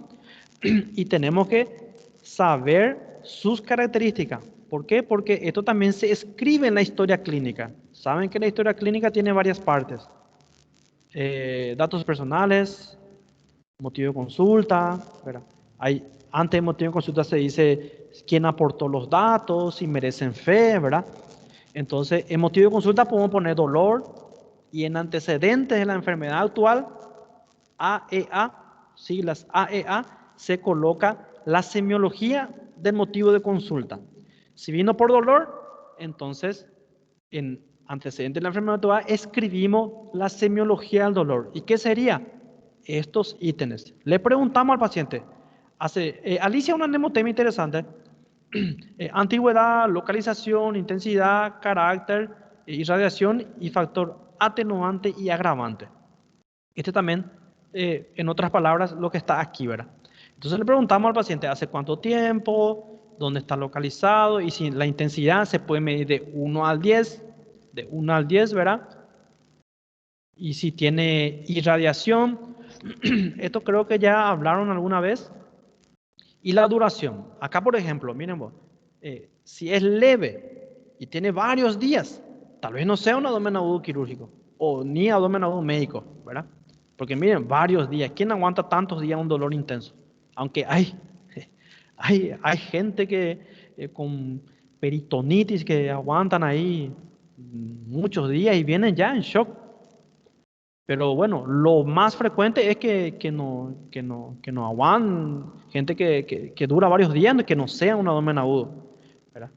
A: y tenemos que saber sus características. ¿Por qué? Porque esto también se escribe en la historia clínica. Saben que la historia clínica tiene varias partes. Datos personales, motivo de consulta, ¿verdad? Antes del motivo de consulta se dice quién aportó los datos, si merecen fe, ¿verdad? Entonces, en motivo de consulta podemos poner dolor y en antecedentes de la enfermedad actual, AEA, siglas AEA, se coloca la semiología del motivo de consulta. Si vino por dolor, entonces en antecedentes de la enfermedad actual escribimos la semiología del dolor. ¿Y qué sería? Estos ítems. Le preguntamos al paciente. Alicia, una mnemotemia interesante. Antigüedad, localización, intensidad, carácter, irradiación y factor atenuante y agravante. Este también, en otras palabras, lo que está aquí, ¿verdad? Entonces le preguntamos al paciente hace cuánto tiempo, dónde está localizado y si la intensidad se puede medir de 1 al 10, ¿verdad? Y si tiene irradiación, esto creo que ya hablaron alguna vez. Y la duración. Acá, por ejemplo, miren vos, si es leve y tiene varios días, tal vez no sea un abdomen agudo quirúrgico o ni abdomen agudo médico, ¿verdad? Porque miren, varios días. ¿Quién aguanta tantos días un dolor intenso? Aunque hay gente que con peritonitis que aguantan ahí muchos días y vienen ya en shock. Pero bueno, lo más frecuente es que no aguanten, gente que dura varios días, que no sea un abdomen agudo, ¿verdad?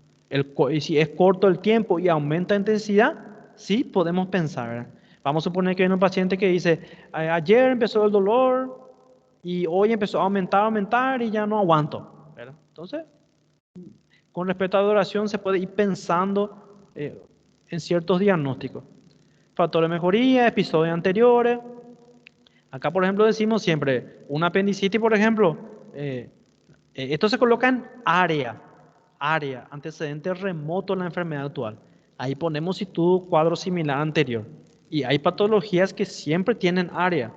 A: Y si es corto el tiempo y aumenta la intensidad, sí podemos pensar, ¿verdad? Vamos a suponer que hay un paciente que dice, ayer empezó el dolor y hoy empezó a aumentar y ya no aguanto, ¿verdad? Entonces, con respecto a la duración se puede ir pensando en ciertos diagnósticos. Factor de mejoría, episodios anteriores. Acá, por ejemplo, decimos siempre, una apendicitis, por ejemplo, esto se coloca en área, antecedente remoto en la enfermedad actual. Ahí ponemos si tuvo cuadro similar anterior. Y hay patologías que siempre tienen área.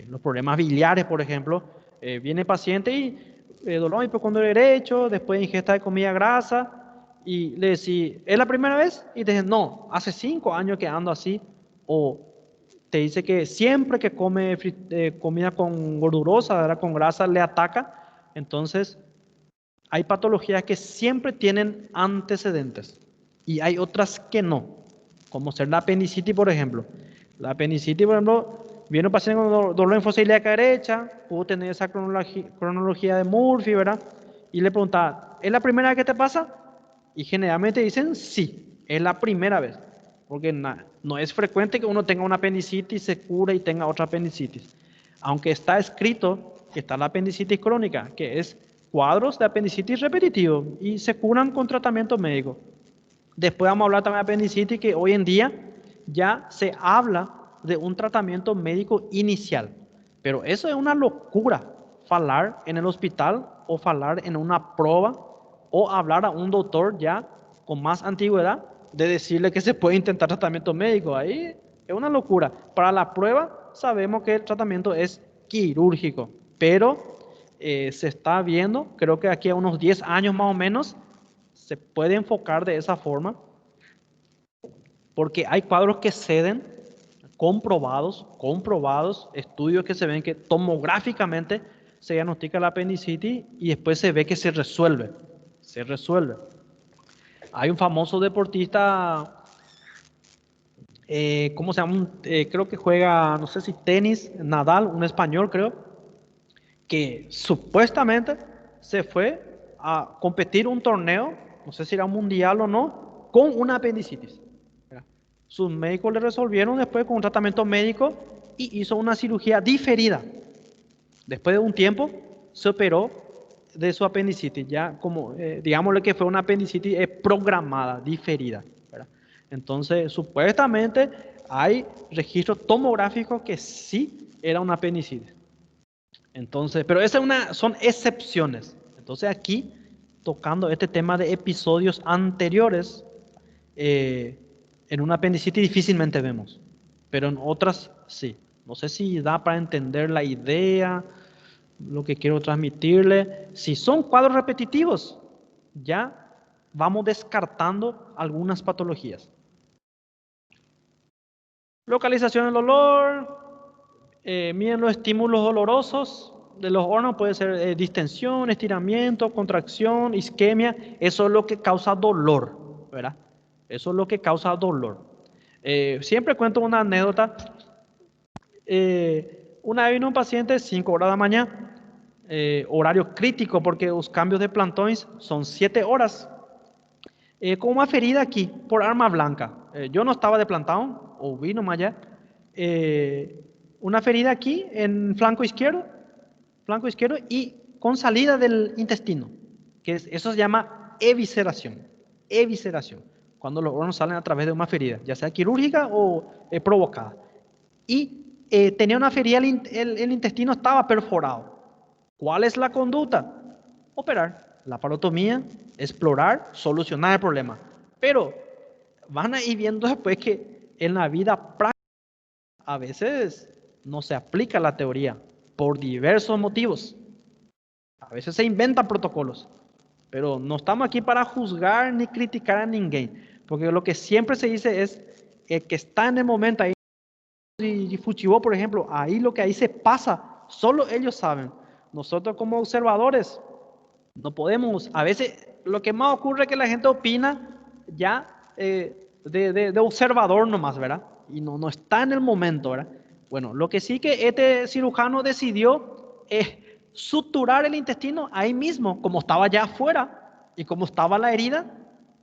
A: Los problemas biliares, por ejemplo, viene paciente y dolor hipocondrio derecho, después ingesta de comida grasa, y le decís, ¿es la primera vez? Y te dicen, no, hace 5 años que ando así. O te dice que siempre que come comida con gordurosa, ¿verdad? Con grasa, le ataca. Entonces, hay patologías que siempre tienen antecedentes y hay otras que no, como ser la apendicitis, por ejemplo. La apendicitis, por ejemplo, viene un paciente con dolor en fosa ilíaca derecha, pudo tener esa cronología de Murphy, ¿verdad? Y le preguntaba, ¿es la primera vez que te pasa? Y generalmente dicen sí, es la primera vez, porque no es frecuente que uno tenga una apendicitis, se cure y tenga otra apendicitis. Aunque está escrito que está la apendicitis crónica, que es cuadros de apendicitis repetitivo y se curan con tratamiento médico. Después vamos a hablar también de apendicitis, que hoy en día ya se habla de un tratamiento médico inicial. Pero eso es una locura, hablar en el hospital o hablar en una prueba o hablar a un doctor ya con más antigüedad de decirle que se puede intentar tratamiento médico. Ahí es una locura. Para la prueba sabemos que el tratamiento es quirúrgico, pero se está viendo, creo que aquí a unos 10 años más o menos, se puede enfocar de esa forma, porque hay cuadros que ceden, comprobados, estudios que se ven que tomográficamente se diagnostica la apendicitis y después se ve que se resuelve. Hay un famoso deportista, ¿cómo se llama? Creo que juega, no sé si tenis, Nadal, un español creo, que supuestamente se fue a competir un torneo, no sé si era un mundial o no, con una apendicitis. Sus médicos le resolvieron después con un tratamiento médico y hizo una cirugía diferida. Después de un tiempo se operó de su apendicitis, ya como, digámosle que fue una apendicitis programada, diferida, ¿verdad? Entonces, supuestamente hay registros tomográficos que sí era una apendicitis. Entonces, pero son excepciones. Entonces aquí, tocando este tema de episodios anteriores, en una apendicitis difícilmente vemos, pero en otras sí. No sé si da para entender la idea, lo que quiero transmitirle. Si son cuadros repetitivos, ya vamos descartando algunas patologías. Localización del dolor. Miden los estímulos dolorosos de los órganos, puede ser distensión, estiramiento, contracción, isquemia. Eso es lo que causa dolor, ¿verdad? Eso es lo que causa dolor. Siempre cuento una anécdota. Una vez vino un paciente 5 horas de la mañana, horario crítico porque los cambios de plantones son 7 horas. Con una ferida aquí por arma blanca. Yo no estaba de plantón, o vino más allá. Una ferida aquí en flanco izquierdo y con salida del intestino, eso se llama evisceración, cuando los órganos salen a través de una ferida, ya sea quirúrgica o provocada. Y tenía una ferida, el intestino estaba perforado. ¿Cuál es la conducta? Operar, laparotomía, explorar, solucionar el problema. Pero van a ir viendo después que en la vida práctica a veces no se aplica la teoría por diversos motivos. A veces se inventan protocolos, pero no estamos aquí para juzgar ni criticar a ninguém, porque lo que siempre se dice es el que está en el momento ahí, y Fuchibó, por ejemplo, ahí lo que ahí se pasa, solo ellos saben. Nosotros como observadores no podemos, a veces lo que más ocurre es que la gente opina ya de observador nomás, ¿verdad? Y no está en el momento, ¿verdad? Bueno, lo que sí que este cirujano decidió es suturar el intestino ahí mismo, como estaba ya afuera y como estaba la herida,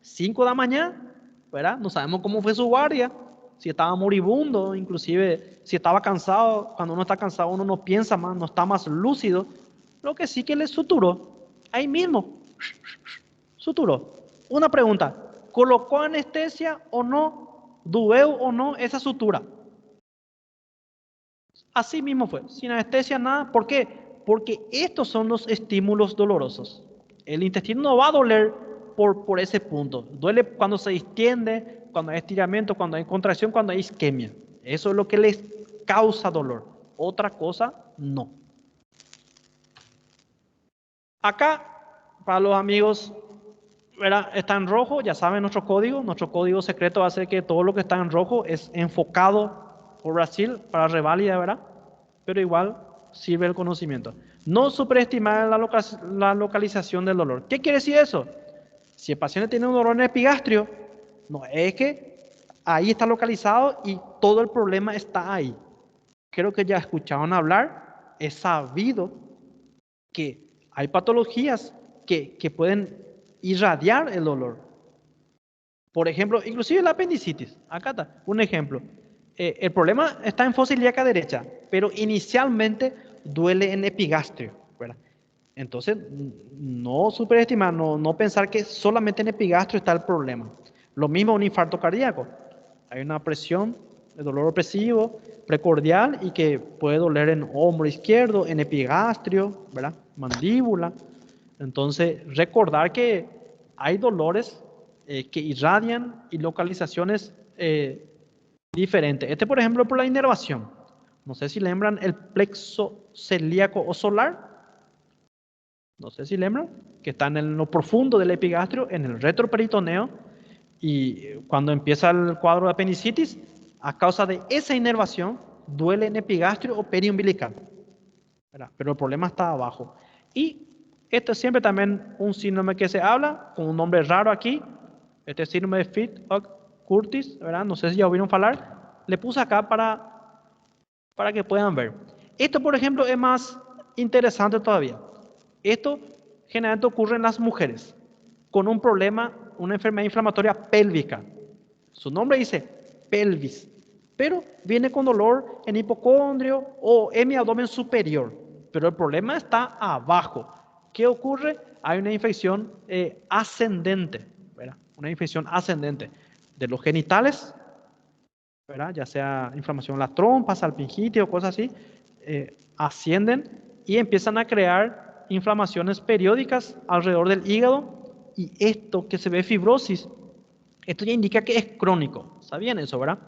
A: 5 de la mañana, ¿verdad? No sabemos cómo fue su guardia, si estaba moribundo, inclusive si estaba cansado. Cuando uno está cansado uno no piensa más, no está más lúcido. Lo que sí que le suturó, ahí mismo, suturó. Una pregunta, ¿colocó anestesia o no? ¿Dueu o no esa sutura? Así mismo fue, sin anestesia, nada. ¿Por qué? Porque estos son los estímulos dolorosos. El intestino no va a doler por ese punto. Duele cuando se distiende, cuando hay estiramiento, cuando hay contracción, cuando hay isquemia. Eso es lo que les causa dolor. Otra cosa, no. Acá, para los amigos, ¿verdad? Está en rojo, ya saben nuestro código secreto va a ser que todo lo que está en rojo es enfocado por Brasil para reválida, ¿verdad? Pero igual sirve el conocimiento. No superestimar la localización del dolor. ¿Qué quiere decir eso? Si el paciente tiene un dolor en el epigastrio, no es que ahí está localizado y todo el problema está ahí. Creo que ya escucharon hablar, es sabido que hay patologías que pueden irradiar el dolor. Por ejemplo, inclusive la apendicitis. Acá está, un ejemplo. El problema está en fosa ilíaca derecha, pero inicialmente duele en epigastrio, ¿verdad? Entonces, no superestimar, no pensar que solamente en epigastrio está el problema. Lo mismo un infarto cardíaco. Hay una presión, el dolor opresivo, precordial y que puede doler en hombro izquierdo, en epigastrio, ¿verdad? Mandíbula. Entonces, recordar que hay dolores que irradian y localizaciones diferentes. Este, por ejemplo, por la inervación. No sé si lembran el plexo celíaco o solar. No sé si lembran, que está en lo profundo del epigastrio, en el retroperitoneo. Y cuando empieza el cuadro de apendicitis, a causa de esa inervación, duele en epigastrio o periumbilical, ¿verdad? Pero el problema está abajo. Y esto es siempre también un síndrome que se habla, con un nombre raro aquí. Este síndrome de Fitz-Curtis, ¿verdad? No sé si ya oyeron hablar. Le puse acá para que puedan ver. Esto, por ejemplo, es más interesante todavía. Esto generalmente ocurre en las mujeres con un problema, una enfermedad inflamatoria pélvica. Su nombre dice pelvis, pero viene con dolor en hipocondrio o hemiabdomen superior. Pero el problema está abajo. ¿Qué ocurre? Hay una infección ascendente, ¿verdad? Una infección ascendente de los genitales, ¿verdad? Ya sea inflamación en la trompa, salpingitis o cosas así, ascienden y empiezan a crear inflamaciones periódicas alrededor del hígado. Y esto que se ve fibrosis, esto ya indica que es crónico. ¿Sabían eso, verdad?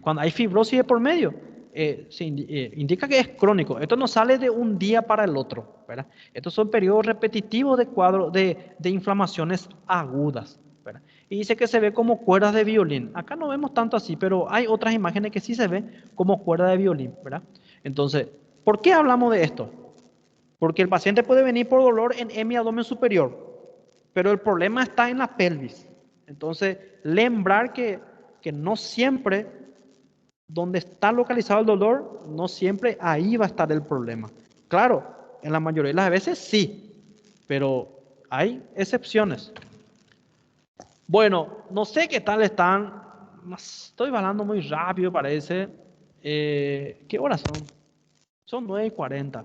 A: Cuando hay fibrosis de por medio, indica que es crónico. Esto no sale de un día para el otro, ¿verdad? Estos son periodos repetitivos de cuadro de inflamaciones agudas, ¿verdad? Y dice que se ve como cuerdas de violín. Acá no vemos tanto así, pero hay otras imágenes que sí se ve como cuerda de violín, ¿verdad? Entonces, ¿por qué hablamos de esto? Porque el paciente puede venir por dolor en hemiabdomen superior, pero el problema está en la pelvis. Entonces, lembrar que no siempre donde está localizado el dolor, no siempre ahí va a estar el problema. Claro, en la mayoría de las veces sí, pero hay excepciones. Bueno, no sé qué tal están. Estoy hablando muy rápido, parece. ¿Qué horas son? Son 9:40.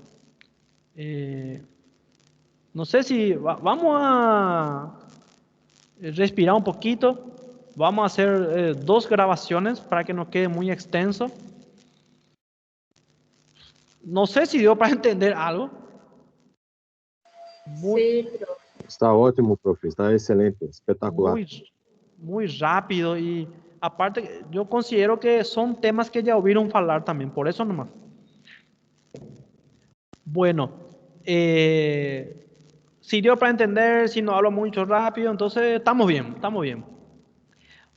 A: No sé si vamos a respirar un poquito. Vamos a hacer 2 grabaciones para que no quede muy extenso. No sé si dio para entender algo.
H: Sí, está ótimo, profe. Está excelente, espetacular.
A: Muy rápido y aparte yo considero que son temas que ya oyeron hablar también, por eso nomás. Bueno, si dio para entender, si no hablo mucho rápido, entonces estamos bien, estamos bien.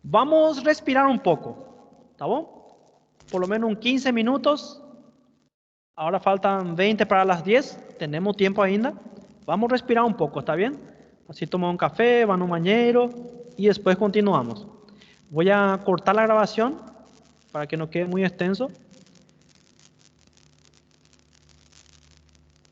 A: Vamos a respirar un poco, ¿está bien? Por lo menos 15 minutos. Ahora faltan 20 para las 10, tenemos tiempo ainda. Vamos a respirar un poco, ¿está bien? Así toman un café, van a un bañero y después continuamos. Voy a cortar la grabación para que no quede muy extenso.